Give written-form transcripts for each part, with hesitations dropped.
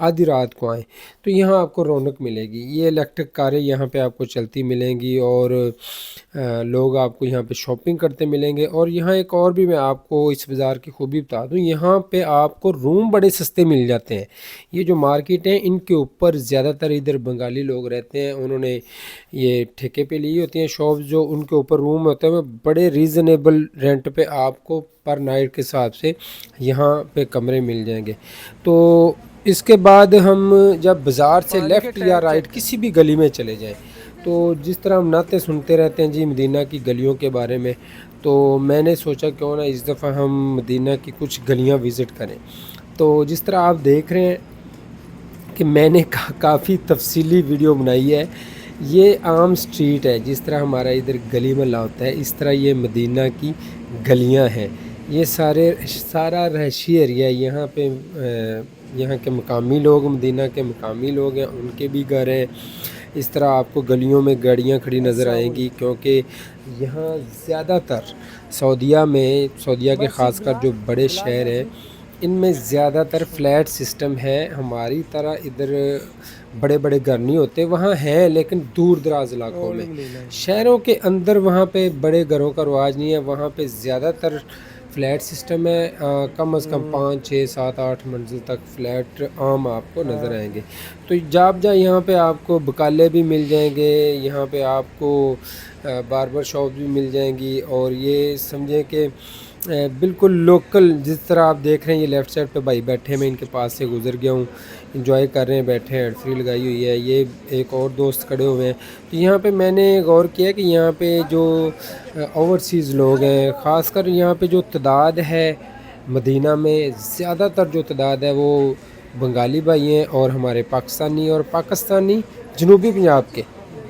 آدھی رات کو آئیں تو یہاں آپ کو رونق ملے گی. یہ الیکٹرک کاریں یہاں پہ آپ کو چلتی ملیں گی اور لوگ آپ کو یہاں پہ شاپنگ کرتے ملیں گے. اور یہاں ایک اور بھی میں آپ کو اس بازار کی خوبی بتا دوں, یہاں پہ آپ کو روم بڑے سستے مل جاتے ہیں. یہ جو مارکیٹ ہیں ان کے اوپر زیادہ تر ادھر بنگالی لوگ رہتے ہیں, انہوں نے یہ ٹھیکے پہ لی ہوتی ہیں شاپس, جو ان کے اوپر روم ہوتے ہیں بڑے ریزنیبل رینٹ پہ آپ کو پر نائٹ کے حساب سے یہاں پہ کمرے مل جائیں گے. تو اس کے بعد ہم جب بازار سے لیفٹ یا رائٹ کسی بھی گلی میں چلے جائیں, تو جس طرح ہم نعتیں سنتے رہتے ہیں جی مدینہ کی گلیوں کے بارے میں, تو میں نے سوچا کیوں نہ اس دفعہ ہم مدینہ کی کچھ گلیاں وزٹ کریں. تو جس طرح آپ دیکھ رہے ہیں کہ میں نے کافی تفصیلی ویڈیو بنائی ہے. یہ عام سٹریٹ ہے, جس طرح ہمارا ادھر گلی محلہ ہوتا ہے اس طرح یہ مدینہ کی گلیاں ہیں. یہ سارا رہائشی ایریا ہے. یہاں پہ یہاں کے مقامی لوگ, مدینہ کے مقامی لوگ ہیں, ان کے بھی گھر ہیں. اس طرح آپ کو گلیوں میں گاڑیاں کھڑی نظر آئیں گی, کیونکہ یہاں زیادہ تر سعودیہ کے خاص کر جو بڑے شہر ہیں ان میں زیادہ تر فلیٹ سسٹم ہے. ہماری طرح ادھر بڑے بڑے گھر نہیں ہوتے, وہاں ہیں لیکن دور دراز علاقوں میں. شہروں کے اندر وہاں پہ بڑے گھروں کا رواج نہیں ہے, وہاں پہ زیادہ تر فلیٹ سسٹم ہے. کم از کم 5 6 7 8 منزل تک فلیٹ عام آپ کو نظر آئیں گے. تو جا یہاں پہ آپ کو بکالے بھی مل جائیں گے, یہاں پہ آپ کو باربر شاپ بھی مل جائیں گی. اور یہ سمجھیں کہ بالکل لوکل, جس طرح آپ دیکھ رہے ہیں یہ لیفٹ سائڈ پہ بھائی بیٹھے ہیں, میں ان کے پاس سے گزر گیا ہوں, انجوائے کر رہے ہیں, بیٹھے ہیں, ہیڈ فری لگائی ہوئی ہے. یہ ایک اور دوست کھڑے ہوئے ہیں. تو یہاں پہ میں نے غور کیا کہ یہاں پہ جو اوورسیز لوگ ہیں, خاص کر یہاں پہ جو تعداد ہے مدینہ میں, زیادہ تر جو تعداد ہے وہ بنگالی بھائی ہیں اور ہمارے پاکستانی جنوبی پنجاب کے.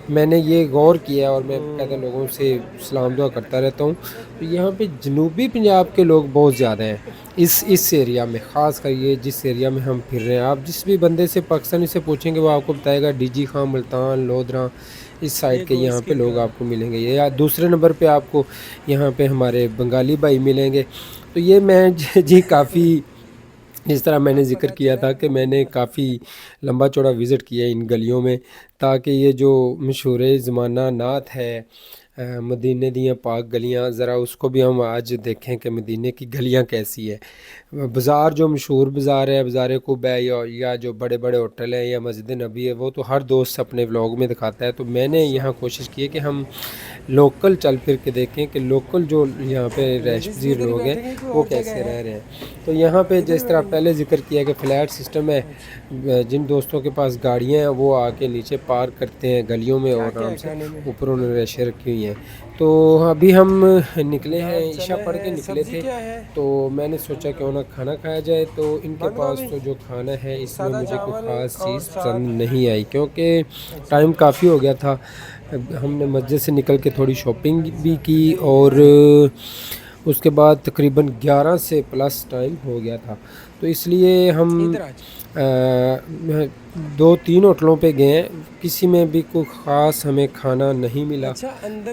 میں نے یہ غور کیا اور میں باقاعدہ لوگوں سے سلام دعا کرتا رہتا ہوں. تو یہاں پہ جنوبی پنجاب کے لوگ بہت زیادہ ہیں اس ایریا میں, خاص کر یہ جس ایریا میں ہم پھر رہے ہیں. آپ جس بھی بندے سے پاکستانی سے پوچھیں گے وہ آپ کو بتائے گا ڈی جی خان, ملتان, لودھراں, اس سائڈ کے یہاں پہ لوگ آپ کو ملیں گے. یا دوسرے نمبر پہ آپ کو یہاں پہ ہمارے بنگالی بھائی ملیں گے. تو یہ میں جی کافی, جس طرح میں نے ذکر کیا تھا کہ میں نے کافی لمبا چوڑا وزٹ کیا ہے ان گلیوں میں, تاکہ یہ جو مشہور زمانہ نعت ہے مدینے دیاں پاک گلیاں, ذرا اس کو بھی ہم آج دیکھیں کہ مدینے کی گلیاں کیسی ہے. بازار جو مشہور بازار ہے, بازار قب ہے, یا جو بڑے بڑے ہوٹل ہیں یا مسجد نبی ہے, وہ تو ہر دوست اپنے ولاگ میں دکھاتا ہے. تو میں نے یہاں کوشش کی ہے کہ ہم لوکل چل پھر کے دیکھیں کہ لوکل جو یہاں پہ رہائش پذیر لوگ ہیں وہ کیسے رہ رہے ہیں. تو یہاں پہ جس طرح پہلے ذکر کیا کہ فلیٹ سسٹم ہے, جن دوستوں کے پاس گاڑیاں ہیں وہ آ کے نیچے پارک کرتے ہیں گلیوں میں اور آرام سے, اوپر انہوں نے رہائشیں رکھی ہوئی ہیں. تو ابھی ہم نکلے ہیں, عشاء پڑھ کے نکلے تھے, تو میں نے سوچا کیوں نہ کھانا کھایا جائے. تو ان کے پاس تو جو کھانا ہے اس میں مجھے کوئی خاص چیز پسند نہیں آئی, کیونکہ ٹائم کافی ہو گیا تھا. ہم نے مسجد سے نکل کے تھوڑی شاپنگ بھی کی اور اس کے بعد تقریباً 11 سے پلس ٹائم ہو گیا تھا. تو اس لیے ہم 2-3 ہوٹلوں پہ گئے, کسی میں بھی کوئی خاص ہمیں کھانا نہیں ملا.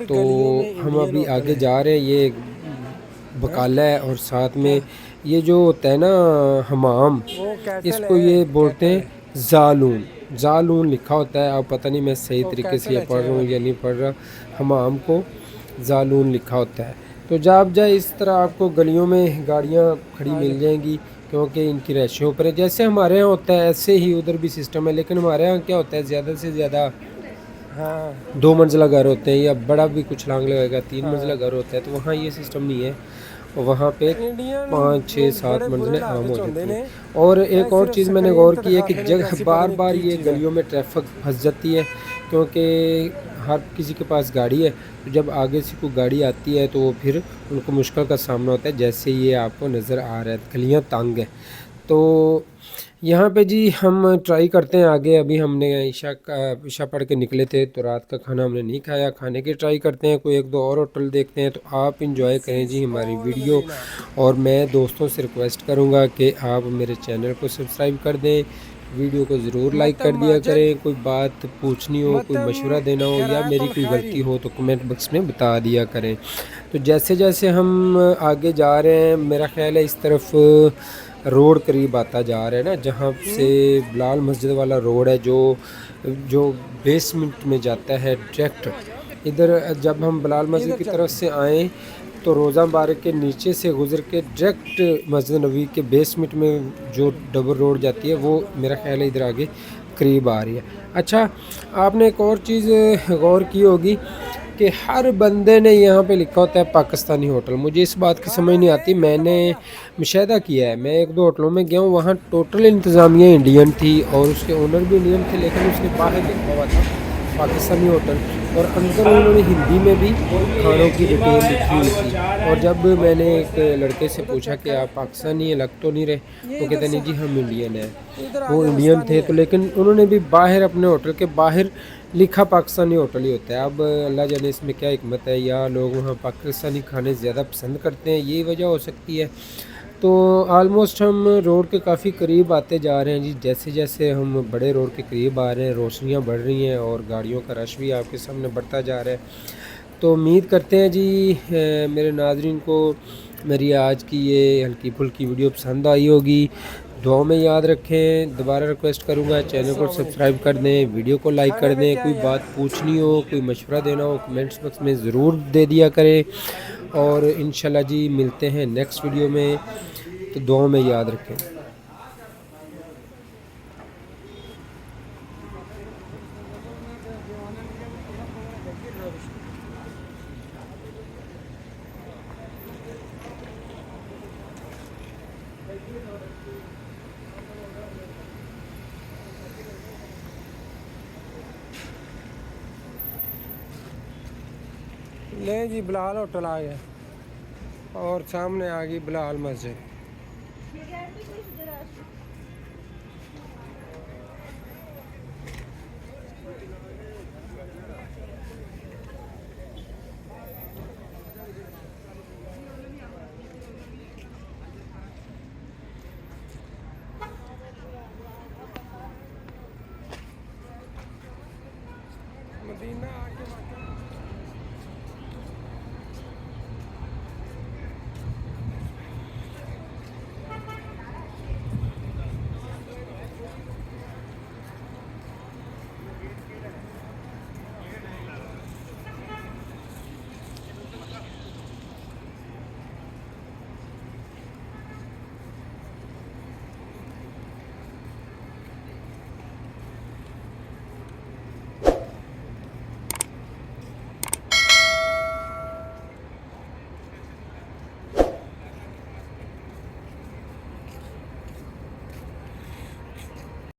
تو ہم ابھی آگے جا رہے ہیں. یہ بقالہ ہے اور ساتھ میں یہ جو ہوتا ہے نا حمام, اس کو یہ بولتے ہیں زالون لکھا ہوتا ہے. اب پتہ نہیں میں صحیح طریقے سے یہ پڑھ رہا ہوں یا نہیں پڑھ رہا. حمام کو زالون لکھا ہوتا ہے. تو جائے اس طرح آپ کو گلیوں میں گاڑیاں کھڑی مل جائیں گی, کیونکہ ان کی رہائشوں پر ہے. جیسے ہمارے ہاں ہوتا ہے ایسے ہی ادھر بھی سسٹم ہے, لیکن ہمارے ہاں کیا ہوتا ہے زیادہ سے زیادہ 2 منزلہ گھر ہوتے ہیں, یا بڑا بھی کچھ لانگ لگے گا 3 منزلہ گھر ہوتا ہے. تو وہاں یہ سسٹم نہیں ہے, وہاں پہ 5 6 7 منزلیں عام ہو جاتی ہیں. اور ایک اور چیز میں نے غور کی ہے کہ بار بار یہ گلیوں میں ٹریفک پھنس جاتی ہے, کیونکہ ہر کسی کے پاس گاڑی ہے. تو جب آگے سے کوئی گاڑی آتی ہے تو وہ پھر ان کو مشکل کا سامنا ہوتا ہے, جیسے یہ آپ کو نظر آ رہا ہے گلیاں تنگ ہیں. تو یہاں پہ جی ہم ٹرائی کرتے ہیں آگے. ابھی ہم نے عشاء پڑھ کے نکلے تھے, تو رات کا کھانا ہم نے نہیں کھایا, کھانے کی ٹرائی کرتے ہیں. کوئی 1-2 اور ہوٹل دیکھتے ہیں. تو آپ انجوائے کریں جی ہماری ویڈیو, اور میں دوستوں سے ریکویسٹ کروں گا کہ آپ میرے چینل کو سبسکرائب کر دیں, ویڈیو کو ضرور لائک کر دیا کریں. کوئی بات پوچھنی ہو, کوئی مشورہ دینا ہو, یا میری کوئی غلطی ہو تو کمنٹ باکس میں بتا دیا کریں. تو جیسے جیسے ہم آگے جا رہے ہیں, میرا خیال ہے اس طرف روڈ قریب آتا جا رہا ہے نا، جہاں سے بلال مسجد والا روڈ ہے جو بیسمنٹ میں جاتا ہے ڈائریکٹ ادھر، جب ہم بلال مسجد کی طرف سے آئیں تو روزہ مبارک کے نیچے سے گزر کے ڈائریکٹ مسجد نبوی کے بیسمنٹ میں جو ڈبل روڈ جاتی ہے وہ میرا خیال ہے ادھر آگے قریب آ رہی ہے۔ اچھا، آپ نے ایک اور چیز غور کی ہوگی کہ ہر بندے نے یہاں پہ لکھا ہوتا ہے پاکستانی ہوٹل۔ مجھے اس بات کی سمجھ نہیں آتی، میں نے مشاہدہ کیا ہے، میں ایک دو ہوٹلوں میں گیا ہوں، وہاں ٹوٹل انتظامیہ انڈین تھی اور اس کے اونر بھی انڈین تھے، لیکن اس نے باہر لکھا ہوا تھا پاکستانی ہوٹل، اور اندر انہوں نے ہندی میں بھی کھانوں کی ڈیٹیل لکھی ہوئی تھی۔ اور جب میں نے ایک لڑکے سے پوچھا کہ آپ پاکستانی ہیں، لگ تو نہیں رہے، وہ کہتے نہیں جی ہم انڈین ہیں۔ وہ انڈین تھے تو لیکن انہوں نے بھی باہر اپنے ہوٹل کے باہر لکھا پاکستانی ہوٹل ہی ہوتا ہے۔ اب اللہ جانے اس میں کیا حکمت ہے، یا لوگ وہاں پاکستانی کھانے زیادہ پسند کرتے ہیں، یہی وجہ ہو سکتی ہے۔ تو آلموسٹ ہم روڈ کے کافی قریب آتے جا رہے ہیں جی، جیسے جیسے ہم بڑے روڈ کے قریب آ رہے ہیں روشنیاں بڑھ رہی ہیں اور گاڑیوں کا رش بھی آپ کے سامنے بڑھتا جا رہا ہے۔ تو امید کرتے ہیں جی میرے ناظرین کو میری آج کی یہ ہلکی پھلکی ویڈیو پسند آئی ہوگی۔ دعاؤں میں یاد رکھیں، دوبارہ ریکویسٹ کروں گا چینل کو سبسکرائب کر دیں، ویڈیو کو لائک کر دیں، کوئی بات پوچھنی ہو، کوئی مشورہ دینا ہو کمنٹس باکس میں ضرور دے دیا کریں، اور انشاءاللہ جی ملتے ہیں نیکسٹ ویڈیو میں، تو دعاؤں میں یاد رکھیں۔ لیں جی بلال ہوٹل آ گیا اور سامنے آ گئی بلال مسجد۔